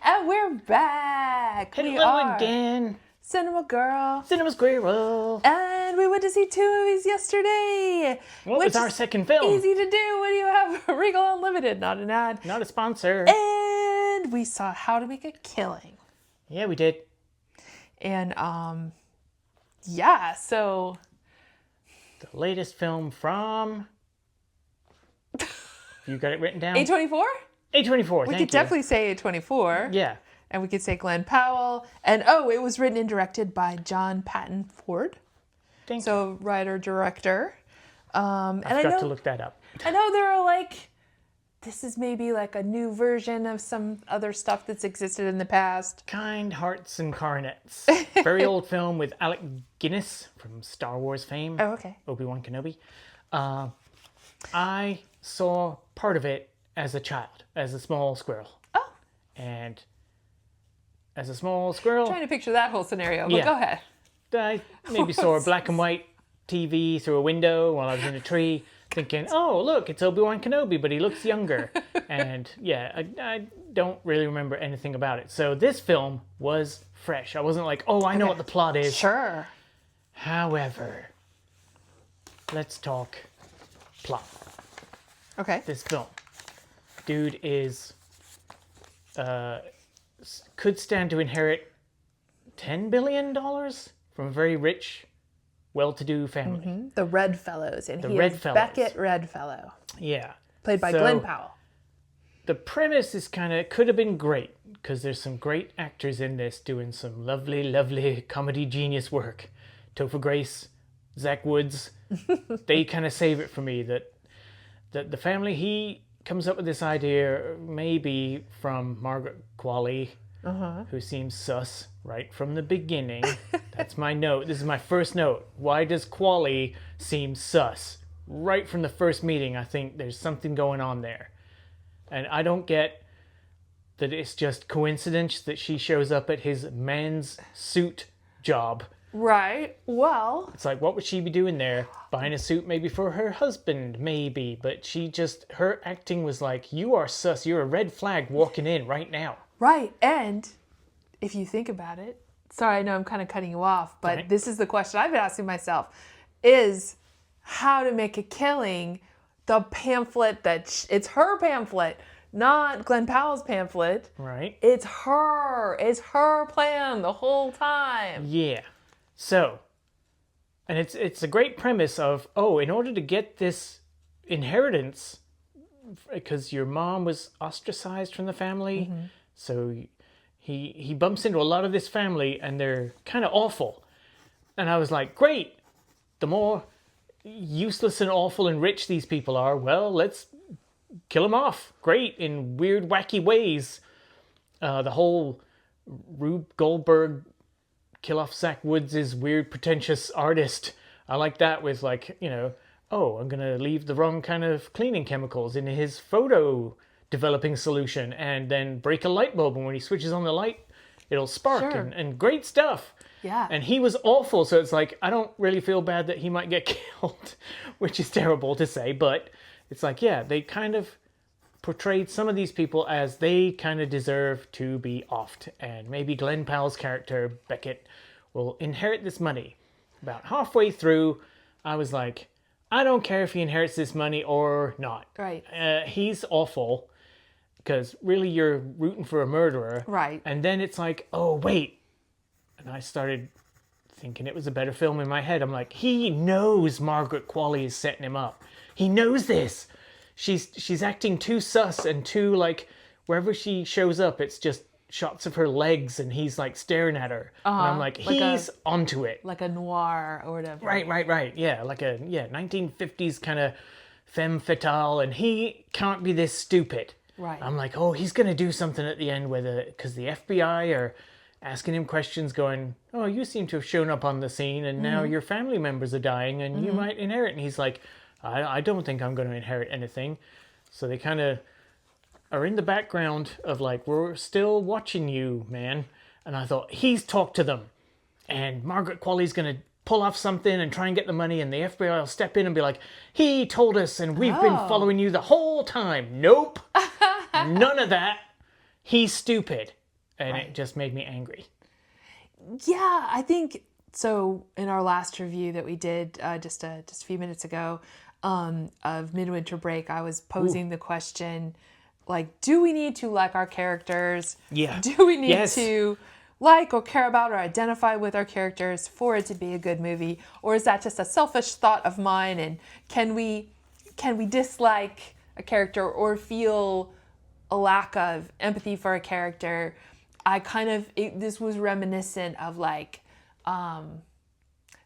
And we're back. Hello again. Cinema Girl. Cinema Squirrel. And we went to see 2 movies yesterday. What was our second film? Easy to do when you have Regal Unlimited, not an ad. Not a sponsor. And we saw How to Make a Killing. Yeah, we did. And, yeah, so... The latest film from... You got it written down? A24? A24, We could definitely say A24. Yeah. And we could say Glenn Powell. And, it was written and directed by John Patton Ford. Thank you. Writer-director. I forgot to look that up. I know there are like, this is maybe like a new version of some other stuff that's existed in the past. Kind Hearts and Coronets. Very old film with Alec Guinness from Star Wars fame. Oh, okay. Obi-Wan Kenobi. I saw part of it as a child, as a small squirrel. Oh. And as a small squirrel... I'm trying to picture that whole scenario, but Yeah. go ahead. I maybe saw a black and white TV through a window while I was in a tree, thinking, oh, look, it's Obi-Wan Kenobi, but he looks younger. And yeah, I don't really remember anything about it. So this film was fresh. I wasn't like, oh, I know what the plot is. Sure. However, let's talk plot. Okay. This film. Dude is, could stand to inherit $10 billion from a very rich, well-to-do family. Mm-hmm. The Redfellows. And he Redfellows. is Beckett Redfellow. Yeah. Played by Glenn Powell. The premise is could have been great, because there's some great actors in this doing some lovely, lovely comedy genius work. Topher Grace, Zach Woods, they kind of save it for me that the family, he comes up with this idea maybe from Margaret Qualley, who seems sus right from the beginning. That's my note. This is my first note. Why does Qualley seem sus? Right from the first meeting, I think there's something going on there. And I don't get that it's just coincidence that she shows up at his men's suit job. Right. Well. It's like, what would she be doing there? Buying a suit maybe for her husband, maybe. But her acting was like, you are sus. You're a red flag walking in right now. Right. And if you think about it, sorry, I know I'm kind of cutting you off, but Right. This is the question I've been asking myself, is How to Make a Killing the pamphlet it's her pamphlet, not Glenn Powell's pamphlet. Right. It's her plan the whole time. Yeah. So, and it's a great premise of, in order to get this inheritance, because your mom was ostracized from the family, so he bumps into a lot of this family, and they're kind of awful. And I was like, great, the more useless and awful and rich these people are, well, let's kill them off. Great, in weird, wacky ways. The whole Rube Goldberg kill off Zach Woods' weird, pretentious artist. I like that with like, I'm going to leave the wrong kind of cleaning chemicals in his photo developing solution and then break a light bulb, and when he switches on the light, it'll spark. Sure. And great stuff. Yeah. And he was awful, so it's like, I don't really feel bad that he might get killed, which is terrible to say, but it's like, yeah, they kind of portrayed some of these people as they kind of deserve to be offed. And maybe Glenn Powell's character, Beckett, will inherit this money. About halfway through, I was like, I don't care if he inherits this money or not. Right. He's awful, because really you're rooting for a murderer. Right. And then it's like, oh, wait. And I started thinking it was a better film in my head. I'm like, he knows Margaret Qualley is setting him up. He knows this. She's acting too sus and too, like, wherever she shows up, it's just shots of her legs and he's, like, staring at her. And I'm like he's onto it. Like a noir or whatever. Right. Yeah, like a 1950s kind of femme fatale, and he can't be this stupid. Right. I'm like, oh, he's going to do something at the end because the FBI are asking him questions going, oh, you seem to have shown up on the scene and now your family members are dying and you might inherit. And he's like, I don't think I'm going to inherit anything. So they kind of are in the background of like, we're still watching you, man. And I thought, he's talked to them. And Margaret Qualley's going to pull off something and try and get the money, and the FBI will step in and be like, he told us and we've been following you the whole time. Nope. None of that. He's stupid. and it just made me angry. Yeah, I think so. In our last review that we did just a few minutes ago of Midwinter Break, I was posing the question, like, do we need to like our characters? Yeah. Do we need to like or care about or identify with our characters for it to be a good movie? Or is that just a selfish thought of mine? And can we dislike a character or feel a lack of empathy for a character? This was reminiscent of like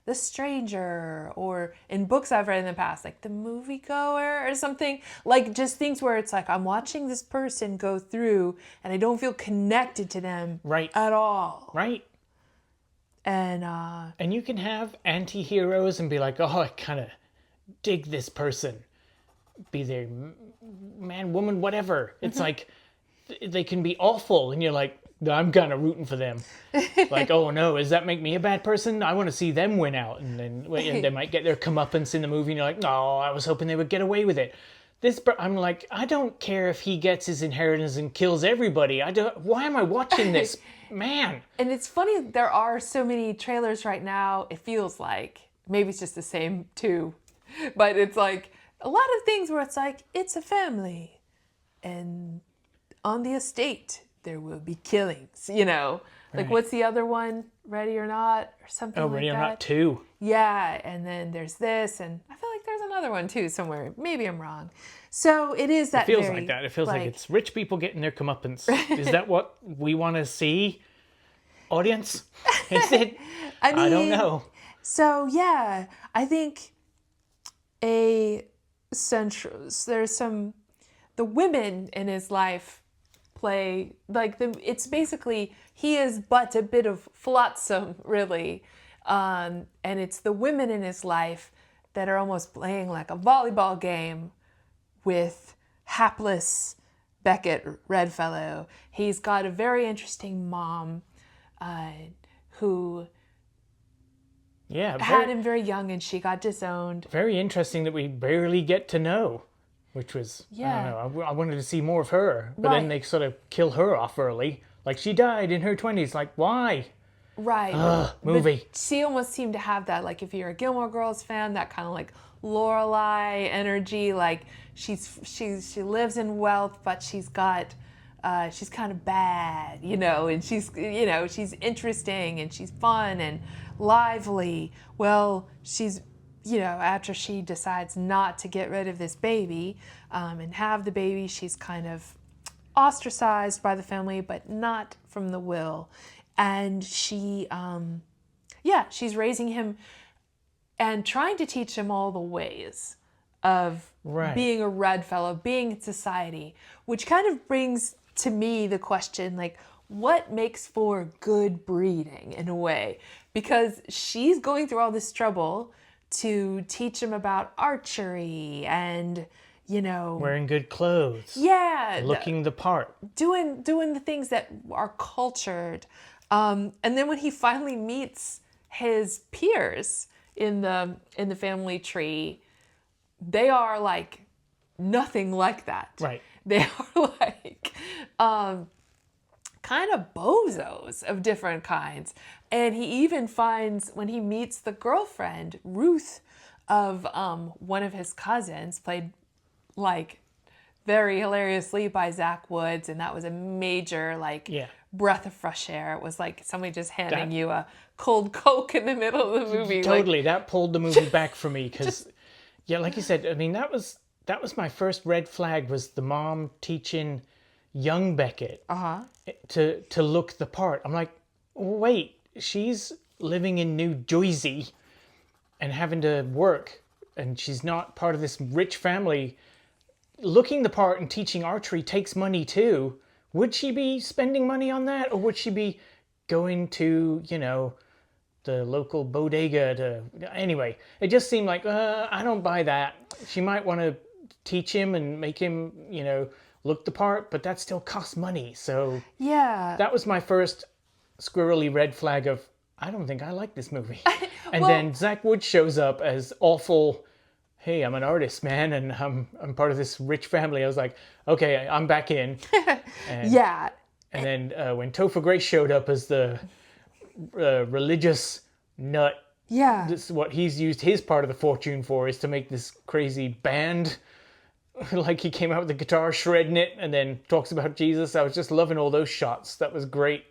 The Stranger, or in books I've read in the past, like The Moviegoer or something. Like just things where it's like I'm watching this person go through and I don't feel connected to them at all. Right. And you can have anti-heroes and be like, oh, I kind of dig this person. Be they man, woman, whatever. It's like they can be awful and you're like, I'm kind of rooting for them. Like, oh no, does that make me a bad person? I want to see them win out. And then they might get their comeuppance in the movie and you're like, no, I was hoping they would get away with it. I'm like, I don't care if he gets his inheritance and kills everybody. Why am I watching this? Man. And it's funny, there are so many trailers right now, it feels like, maybe it's just the same too, but it's like a lot of things where it's like, it's a family and on the estate there will be killings, you know? Like, what's the other one? Ready or Not or something like that? Ready or Not 2. Yeah, and then there's this, and I feel like there's another one too somewhere. Maybe I'm wrong. So it is that It feels like that. It feels like it's rich people getting their comeuppance. Is that what we want to see, audience? Is it? I don't know. So yeah, I think there's some, the women in his life play, like it's basically, he is but a bit of flotsam, really. And it's the women in his life that are almost playing like a volleyball game with hapless Beckett Redfellow. He's got a very interesting mom who had him very young and she got disowned. Very interesting that we barely get to know, which was, I don't know, I wanted to see more of her. But then they sort of kill her off early. Like, she died in her 20s. Like, why? Right. Movie. But she almost seemed to have that, like, if you're a Gilmore Girls fan, that kind of like Lorelai energy. Like, she lives in wealth, but she's got, she's kind of bad, you know, and she's interesting and she's fun and lively. Well, she's, after she decides not to get rid of this baby and have the baby, she's kind of ostracized by the family, but not from the will. And she's raising him and trying to teach him all the ways of being a Redfellow, being in society, which kind of brings to me the question, like, what makes for good breeding in a way? Because she's going through all this trouble to teach him about archery and, wearing good clothes. Yeah. Looking the part. Doing the things that are cultured. And then when he finally meets his peers in the family tree, they are like nothing like that. Right. They are like kind of bozos of different kinds. And he even finds, when he meets the girlfriend, Ruth, of one of his cousins, played like very hilariously by Zach Woods, and that was a major breath of fresh air. It was like somebody just handing you a cold Coke in the middle of the movie. Totally, that pulled the movie back for me because, like you said, I mean, that was my first red flag, was the mom teaching young Beckett to look the part. I'm like, wait, she's living in New Jersey and having to work, and she's not part of this rich family. Looking the part and teaching archery takes money too. Would she be spending money on that, or would she be going to, the local bodega to... Anyway, it just seemed like, I don't buy that. She might want to teach him and make him, look the part, but that still costs money. So that was my first squirrely red flag of, I don't think I like this movie. And then Zach Woods shows up as awful... Hey, I'm an artist, man, and I'm part of this rich family. I was like, okay, I'm back in. And then when Topher Grace showed up as the religious nut, Yeah. this is what he's used his part of the fortune for, is to make this crazy band. Like he came out with the guitar, shredding it, and then talks about Jesus. I was just loving all those shots. That was great.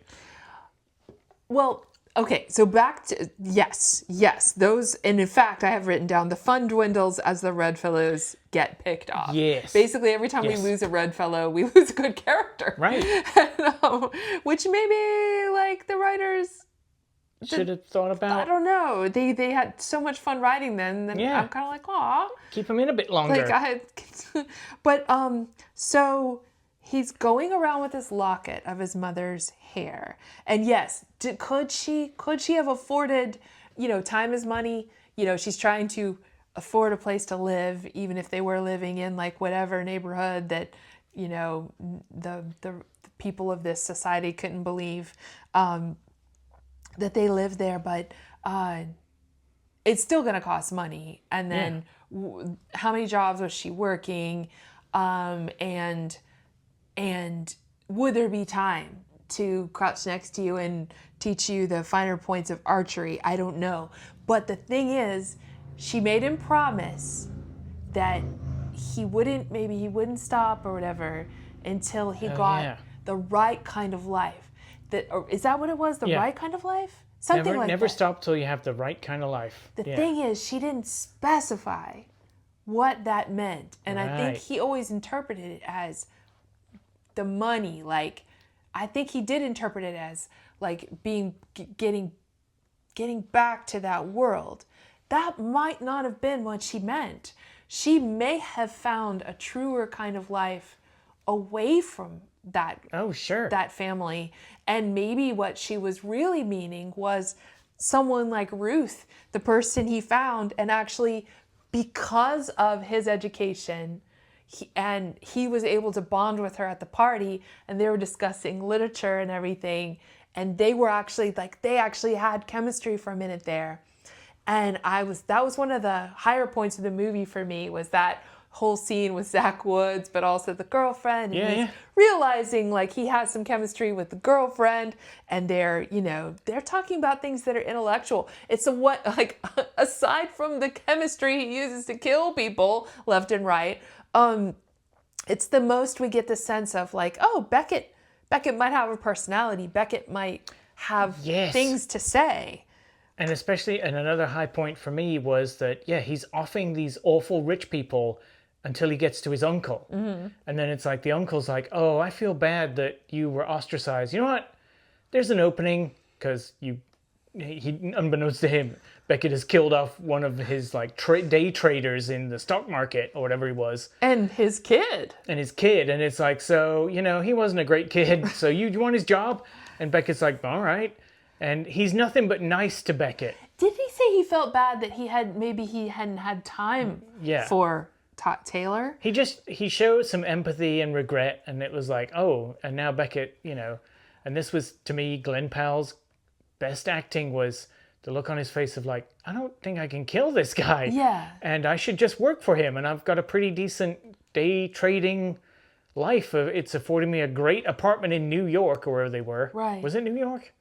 Well, okay, so back to, yes, those, and in fact, I have written down the fun dwindles as the red fellows get picked off. Yes. Basically, every time Yes. we lose a red fellow, we lose a good character. Right. And, which maybe, like, the writers, Should have thought I about don't know, they had so much fun writing them, then Yeah. I'm kind of like, aw. keep him in a bit longer. But, so he's going around with this locket of his mother's hair. And yes, could she have afforded, time is money. She's trying to afford a place to live, even if they were living in like whatever neighborhood that, the people of this society couldn't believe that they lived there. But it's still going to cost money. And then how many jobs was she working? And would there be time to crouch next to you and teach you the finer points of archery? I don't know. But the thing is, she made him promise that he wouldn't stop or whatever until he got the right kind of life. Is that what it was? The right kind of life? Something like that. Never stop till you have the right kind of life. The thing is, she didn't specify what that meant. And I think he always interpreted it as the money. Like, I think he did interpret it as like getting back to that world. That might not have been what she meant. She may have found a truer kind of life away from that that family. And maybe what she was really meaning was someone like Ruth, the person he found, and actually because of his education, he was able to bond with her at the party, and they were discussing literature and everything, and they actually had chemistry for a minute there. And that was one of the higher points of the movie for me, was that whole scene with Zach Woods, but also the girlfriend, and he's realizing like he has some chemistry with the girlfriend, and they're talking about things that are intellectual. It's aside from the chemistry he uses to kill people left and right, it's the most we get the sense of like, oh, Beckett might have a personality. Beckett might have things to say. And especially, and another high point for me was that, he's offing these awful rich people until he gets to his uncle. Mm-hmm. And then it's like, the uncle's like, oh, I feel bad that you were ostracized. You know what? There's an opening, because he, unbeknownst to him, Beckett has killed off one of his like day traders in the stock market or whatever he was. And his kid. And it's like, so, he wasn't a great kid. So you want his job? And Beckett's like, all right. And he's nothing but nice to Beckett. Did he say he felt bad that he hadn't had time for Taylor? He showed some empathy and regret, and it was like, oh, and now Beckett, and this was, to me, Glenn Powell's best acting, was the look on his face of like, I don't think I can kill this guy. Yeah. And I should just work for him, and I've got a pretty decent day trading life. It's affording me a great apartment in New York, or wherever they were. Right. Was it New York?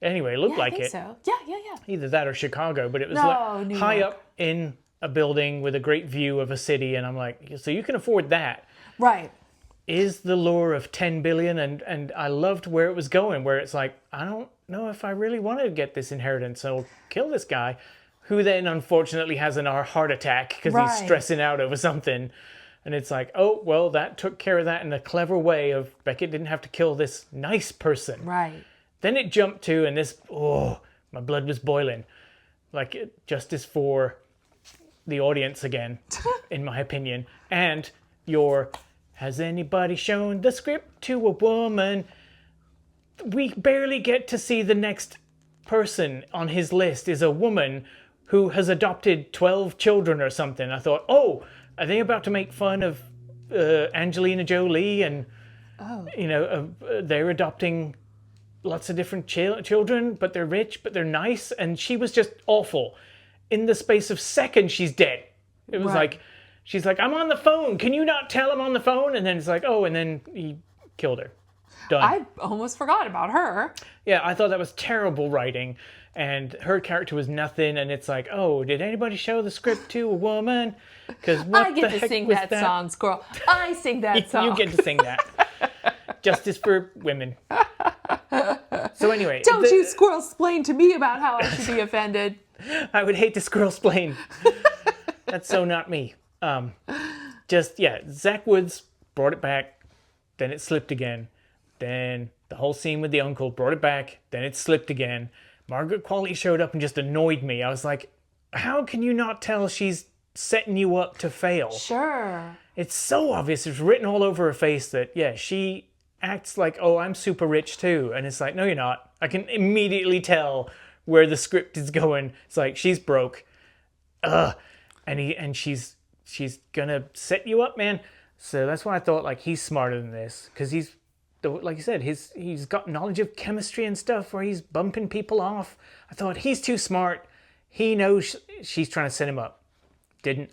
Anyway, it looked like it. I think so. Yeah. Either that or Chicago, but it was high up in a building with a great view of a city, and I'm like, so you can afford that. Right. Is the lure of 10 billion, and I loved where it was going, where it's like, I don't know if I really want to get this inheritance, so kill this guy, who then unfortunately has a heart attack because he's stressing out over something. And it's like, oh, well, that took care of that in a clever way of Beckett didn't have to kill this nice person. Right. Then it jumped to, and my blood was boiling. Like, justice for the audience again, in my opinion. And has anybody shown the script to a woman? We barely get to see the next person on his list is a woman who has adopted 12 children or something. I thought, oh, are they about to make fun of Angelina Jolie? And, they're adopting lots of different children, but they're rich, but they're nice. And she was just awful. In the space of seconds, she's dead. It was like, she's like, I'm on the phone. Can you not tell I'm on the phone? And then it's like, oh, and then he killed her. Done. I almost forgot about her. Yeah, I thought that was terrible writing. And her character was nothing. And it's like, oh, did anybody show the script to a woman? Because what I get the to heck sing was that song, Squirrel. I sing that song. You get to sing that. Justice for women. So anyway. Don't you squirrel-splain to me about how I should be offended. I would hate to squirrel-splain. That's so not me. Zach Woods brought it back. Then it slipped again. Then the whole scene with the uncle brought it back. Then it slipped again. Margaret Qualley showed up and just annoyed me. I was like, how can you not tell she's setting you up to fail? Sure. It's so obvious. It's written all over her face that, she acts like, oh, I'm super rich too. And it's like, no, you're not. I can immediately tell where the script is going. It's like, she's broke. And she's gonna set you up, man. So that's why I thought, like, he's smarter than this. Because he's, like you said, he's got knowledge of chemistry and stuff where he's bumping people off. I thought, he's too smart. He knows she's trying to set him up. Didn't.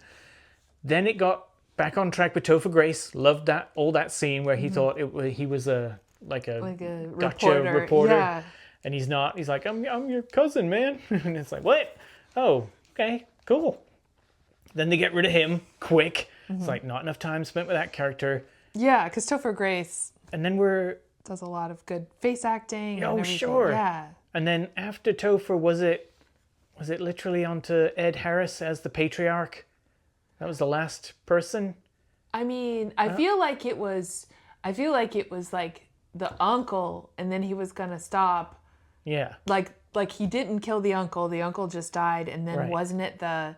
Then it got back on track with Topher Grace. Loved all that scene where he thought he was a gotcha reporter. Yeah. And he's not. He's like, I'm your cousin, man. And it's like, what? Oh, okay, cool. Then they get rid of him quick. It's like not enough time spent with that character. Yeah, because Topher Grace And then does a lot of good face acting. Oh, and everything. sure. Yeah. And then after Topher, was it literally onto Ed Harris as the patriarch? That was the last person? I mean, I feel like it was like the uncle, and then he was gonna stop. Yeah. Like he didn't kill the uncle. The uncle just died, and then wasn't it the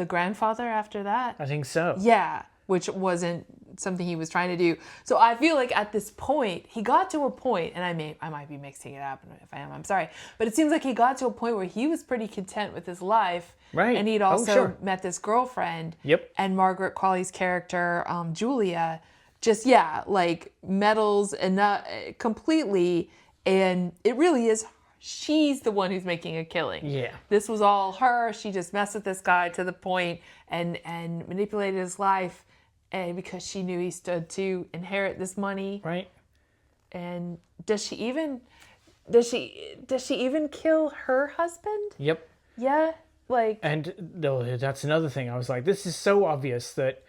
grandfather after that? I think so. Yeah, which wasn't something he was trying to do. So I feel like at this point, he got to a point, and I might be mixing it up, and if I am, I'm sorry. But it seems like he got to a point where he was pretty content with his life. Right. And he'd also met this girlfriend. Yep. And Margaret Qualley's character, Julia, just, meddles and completely. And it really is, she's the one who's making a killing. Yeah. This was all her. She just messed with this guy to the point and manipulated his life because she knew he stood to inherit this money. Right. And does she even kill her husband? Yep. Yeah. And that's another thing. I was like, this is so obvious that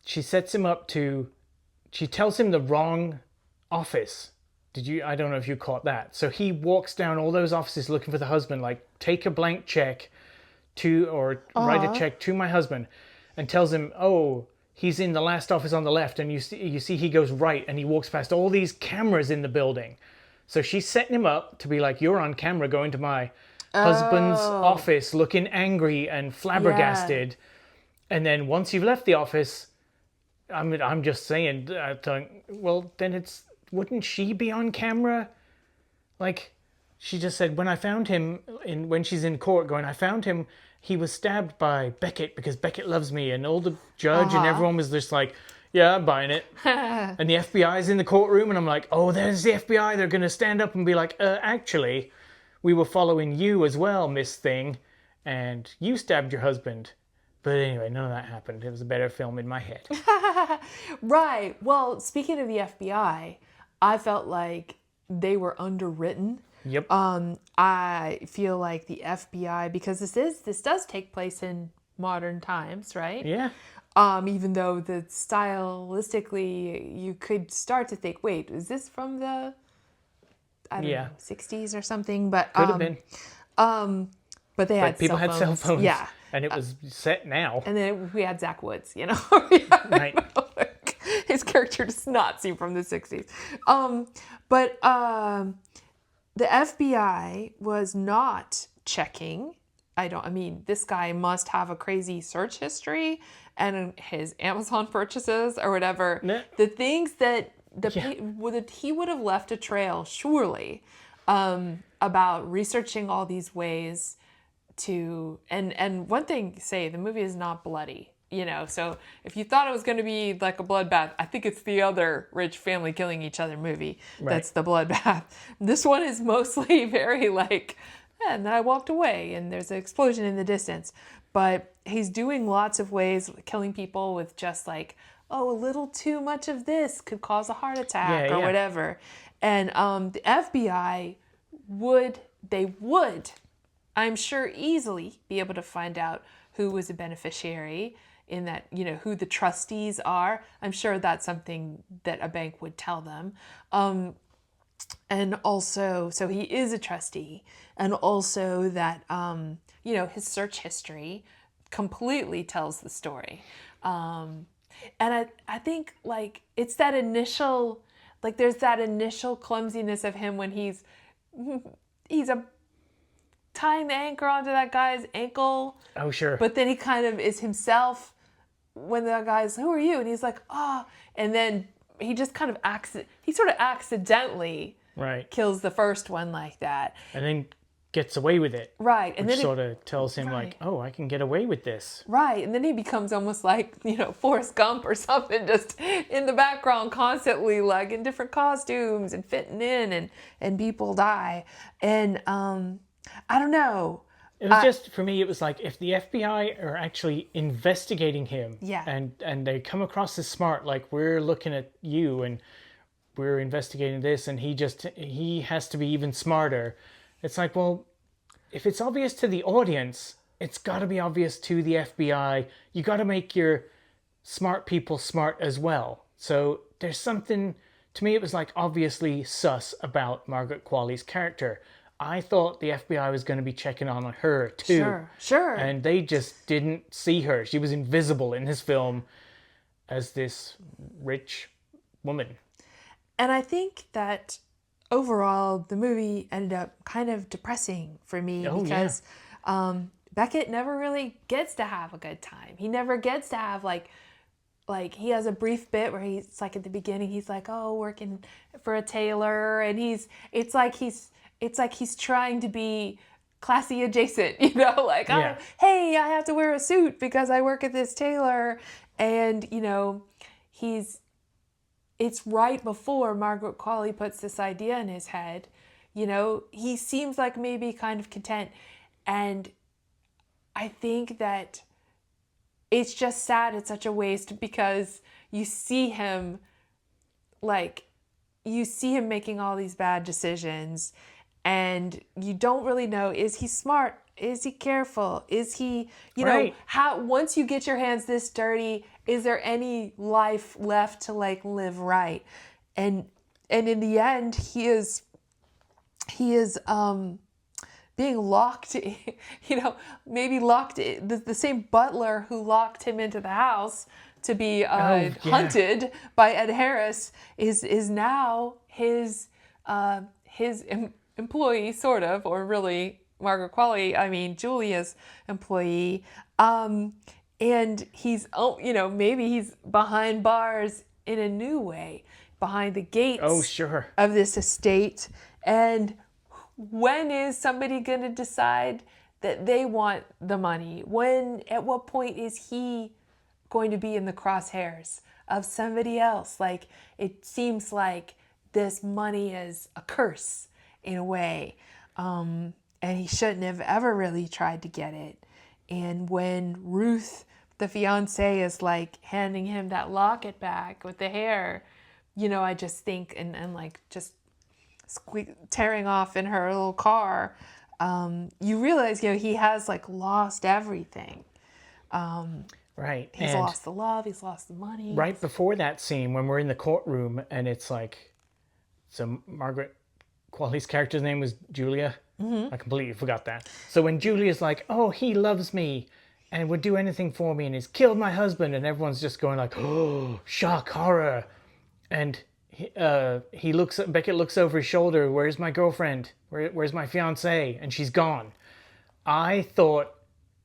she sets him up she tells him the wrong office. I don't know if you caught that. So he walks down all those offices looking for the husband, like, take a blank check write a check to my husband, and tells him, oh, he's in the last office on the left, and you see he goes right, and he walks past all these cameras in the building. So she's setting him up to be like, you're on camera going to my husband's office looking angry and flabbergasted. Yeah. And then once you've left the office, I'm just saying, well, then wouldn't she be on camera? Like, she just said, when I found him, when she's in court going, I found him, he was stabbed by Beckett because Beckett loves me. And all the judge and everyone was just like, yeah, I'm buying it. And the FBI's in the courtroom, and I'm like, oh, there's the FBI. They're going to stand up and be like, actually, we were following you as well, Miss Thing, and you stabbed your husband. But anyway, none of that happened. It was a better film in my head. Right. Well, speaking of the FBI, I felt like they were underwritten. Yep. I feel like the FBI, because this does take place in modern times, right? Yeah. Even though stylistically you could start to think, wait, is this from the 60s or something? But could have been. But they had people cell had cell phones. Yeah. And it was set now. And then we had Zach Woods, Right. His character does not seem from the 60s. But the FBI was not checking. This guy must have a crazy search history and his Amazon purchases or whatever. Nah. The things that he would have left a trail, surely, about researching all these ways to, and one thing, the movie is not bloody, so if you thought it was going to be like a bloodbath, I think it's the other rich family killing each other movie that's the bloodbath. This one is mostly very and then I walked away and there's an explosion in the distance, but he's doing lots of ways, killing people with just a little too much of this could cause a heart attack or whatever. And the FBI would, I'm sure, easily be able to find out who was a beneficiary in that, who the trustees are. I'm sure that's something that a bank would tell them. And also, so he is a trustee, and also that, his search history completely tells the story. And I think, like, it's that initial, like, there's that initial clumsiness of him when he's tying the anchor onto that guy's ankle. Oh, sure. But then he kind of is himself when the guy's, who are you? And he's like, oh. And then he just kind of accidentally kills the first one like that. And then gets away with it. Right. And which then sort of tells him like, oh, I can get away with this. Right. And then he becomes almost like, Forrest Gump or something, just in the background constantly, like in different costumes and fitting in, and people die. And I don't know. It was just, for me, it was like, if the FBI are actually investigating him, and they come across as smart, like, we're looking at you and we're investigating this, and he has to be even smarter. It's like, well, if it's obvious to the audience, it's got to be obvious to the FBI. You got to make your smart people smart as well. So there's something, to me, it was like obviously sus about Margaret Qualley's character. I thought the FBI was going to be checking on her too. Sure. And they just didn't see her. She was invisible in this film as this rich woman. And I think that overall, the movie ended up kind of depressing for me because Beckett never really gets to have a good time. He never gets to have like he has a brief bit where he's like at the beginning, he's like, oh, working for a tailor, and it's like he's trying to be classy adjacent, like, oh, hey, I have to wear a suit because I work at this tailor, and it's right before Margaret Qualley puts this idea in his head. He seems like maybe kind of content. And I think that it's just sad. It's such a waste because you see him making all these bad decisions, and you don't really know, is he smart? Is he careful? Is he, once you get your hands this dirty, is there any life left to like live right? And in the end, he is being locked, maybe locked, the same butler who locked him into the house to be hunted by Ed Harris is now his employee, sort of, or really Margaret Qualley, Julia's employee. And he's, maybe he's behind bars in a new way, behind the gates of this estate. And when is somebody going to decide that they want the money? At what point is he going to be in the crosshairs of somebody else? Like, it seems like this money is a curse in a way. And he shouldn't have ever really tried to get it. And when Ruth, the fiance, is like handing him that locket back with the hair, I just think, and like just tearing off in her little car, you realize, he has like lost everything. Right. He's lost the love, he's lost the money. Right before that scene, when we're in the courtroom, and it's like, so Margaret Qualley's character's name was Julia. I completely forgot that. So when Julia's like, oh, he loves me and would do anything for me and he's killed my husband, and everyone's just going like, oh, shock, horror. And Beckett looks over his shoulder, where's my girlfriend? Where's my fiance? And she's gone. I thought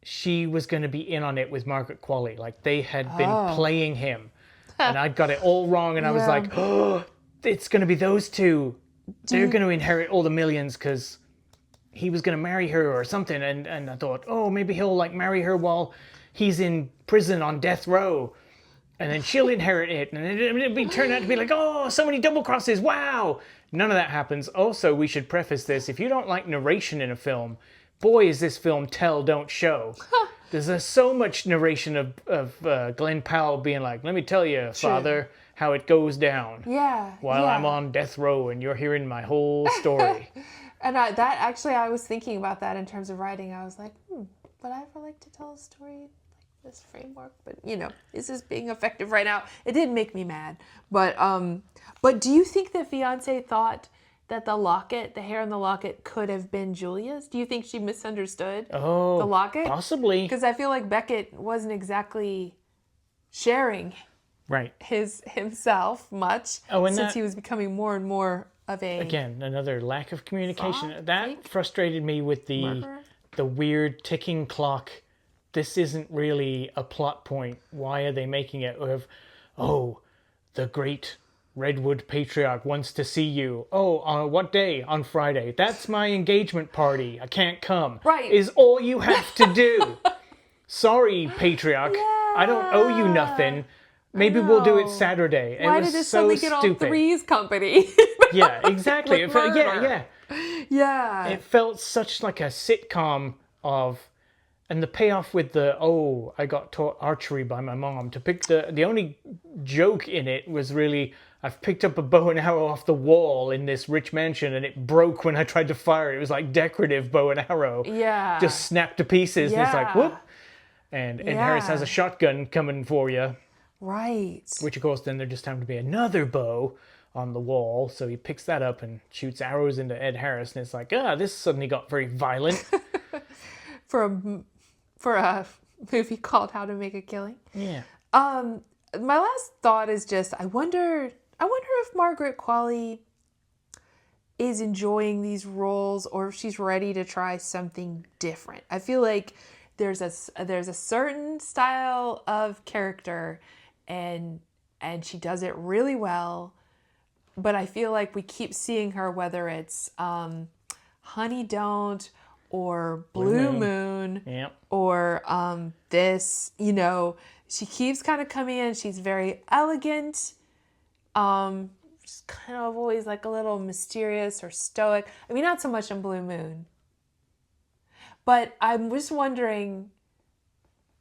she was going to be in on it with Margaret Qualley. Like, they had been playing him. And I'd got it all wrong, and I was like, oh, it's going to be those two. They're going to inherit all the millions because he was going to marry her or something. And I thought, oh, maybe he'll like marry her while he's in prison on death row. And then she'll inherit it. And it'll turn out to be like, oh, so many double crosses. Wow. None of that happens. Also, we should preface this. If you don't like narration in a film, boy, is this film tell, don't show. There's so much narration of Glenn Powell being like, let me tell you, Father, how it goes down. Yeah. While I'm on death row and you're hearing my whole story. And I was thinking about that in terms of writing. I was like, would I ever like to tell a story like this framework? But, is this being effective right now? It did make me mad. But do you think that fiance thought that the hair in the locket could have been Julia's? Do you think she misunderstood the locket? Possibly. Because I feel like Beckett wasn't exactly sharing himself much since he was becoming more and more of a... Again, another lack of communication. That fake frustrated me with the weird ticking clock. This isn't really a plot point. Why are they making it of, the great Redwood patriarch wants to see you. Oh, on what day? On Friday. That's my engagement party. I can't come. Right. Is all you have to do. Sorry, patriarch. Yeah. I don't owe you nothing. Maybe we'll do it Saturday. Why it was did it so suddenly get stupid. all Three's Company? Yeah, exactly. It felt, Yeah. It felt such like a sitcom of, and the payoff with I got taught archery by my mom. To pick the only joke in it was really, I've picked up a bow and arrow off the wall in this rich mansion and it broke when I tried to fire it. It was like decorative bow and arrow. Yeah. Just snapped to pieces. And it's like, whoop. And Harris has a shotgun coming for you. Right. Which, of course, then there just happened to be another bow on the wall. So he picks that up and shoots arrows into Ed Harris. And it's like, this suddenly got very violent. For a movie called How to Make a Killing. Yeah. My last thought is just, I wonder if Margaret Qualley is enjoying these roles or if she's ready to try something different. I feel like there's a certain style of character and she does it really well, but I feel like we keep seeing her, whether it's Honey Don't or Blue Moon Yep. or this, she keeps kind of coming in. She's very elegant, just kind of always like a little mysterious or stoic. I mean, not so much in Blue Moon. But I'm just wondering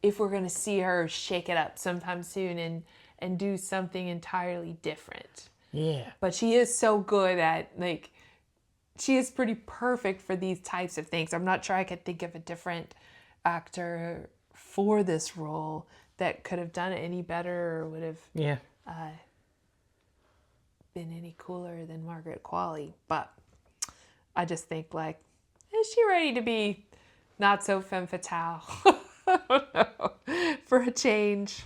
if we're going to see her shake it up sometime soon and do something entirely different. Yeah. But she is so good at, she is pretty perfect for these types of things. I'm not sure I could think of a different actor for this role that could have done it any better or would have been any cooler than Margaret Qualley. But I just think, is she ready to be not so femme fatale? I don't know. For a change.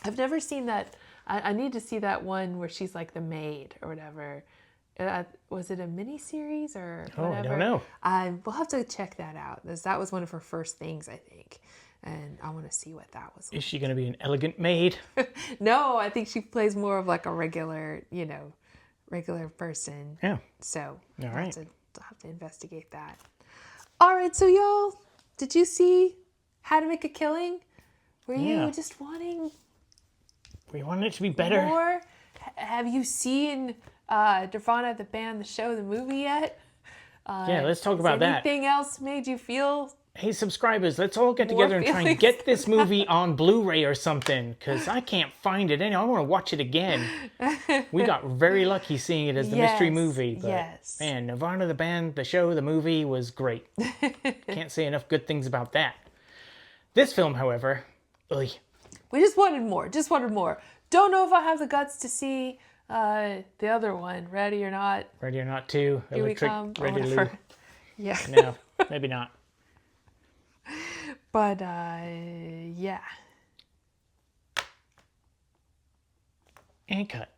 I've never seen that. I need to see that one where she's like the maid or whatever. Was it a miniseries or whatever? I don't know. We'll have to check that out. That was one of her first things, I think. And I want to see what that was like. Is she going to be an elegant maid? No, I think she plays more of like a regular person. Yeah. So All right. I'll have to investigate that. All right, so y'all, did you see How to Make a Killing? Were you just wanting... We wanted it to be better. More? Have you seen Nirvana, the band, the show, the movie yet? Let's talk about that. Anything else made you feel... Hey, subscribers, let's all get together and try and get this movie on Blu-ray or something, because I can't find it. I want to watch it again. We got very lucky seeing it as the mystery movie. But, man, Nirvana, the band, the show, the movie was great. Can't say enough good things about that. This film, however... We just wanted more. Don't know if I have the guts to see the other one, Ready or Not. Ready or Not 2. Here we come. Ready Lou. Yeah. No, maybe not. But, yeah. And cut.